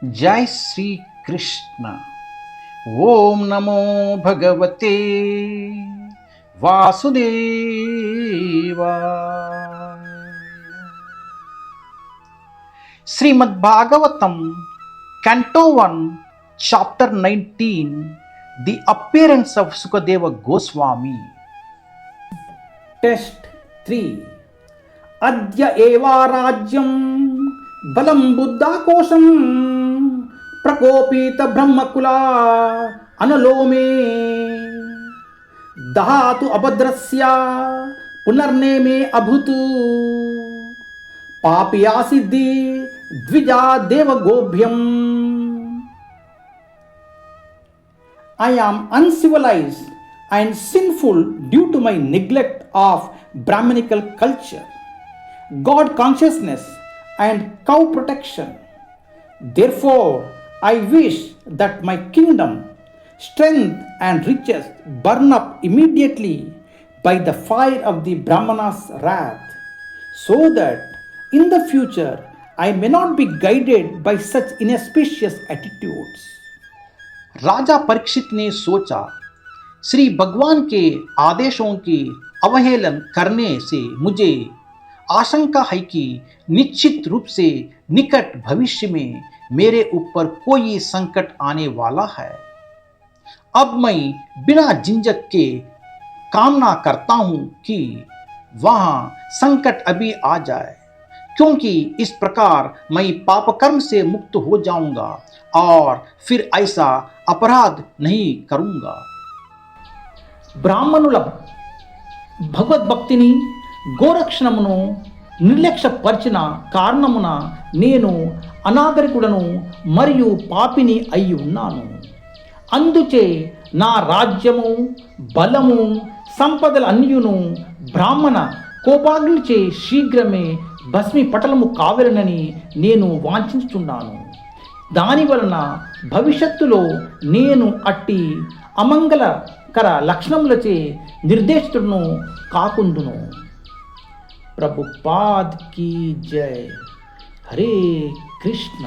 जय श्री कृष्ण। ओम नमो भगवते वासुदेवाय। Shrimad Bhagavatam Canto 1 Chapter 19 The Appearance of Sukadeva Goswami. Test 3 Adya eva rajyam balam buddhakosham prakopita brahmakula analome dahatu abhadrasya punarneme abhutu papiya siddhi dvija deva gobhyam. I am uncivilized and sinful due to my neglect of Brahminical culture, God consciousness, and cow protection. Therefore, I wish that my kingdom, strength, and riches burn up immediately by the fire of the Brahmana's wrath, so that in the future I may not be guided by such inauspicious attitudes. राजा परीक्षित ने सोचा, श्री भगवान के आदेशों की अवहेलन करने से मुझे आशंका है कि निश्चित रूप से निकट भविष्य में मेरे ऊपर कोई संकट आने वाला है। अब मैं बिना झिझक के कामना करता हूं कि वहां संकट अभी आ जाए, क्योंकि इस प्रकार मैं पाप कर्म से मुक्त हो जाऊंगा और फिर ऐसा अपराध नहीं करूंगा। బ్రాహ్మణుల భగవద్భక్తిని గోరక్షణమును నిర్లక్ష్యపరిచిన కారణమున నేను అనాగరికుడను మరియు పాపిని అయి ఉన్నాను. అందుచే నా రాజ్యము, బలము, సంపదలు అన్యును బ్రాహ్మణ కోపాగ్నిచే శీఘ్రమే భస్మీపటలము కావలనని నేను వాంఛించుచున్నాను. దాని వలన భవిష్యత్తులో నేను అట్టి అమంగళకర లక్షణములచే నిర్దేశితుడును కాకుందును. ప్రభుపాద్ కీ జై. హరే కృష్ణ.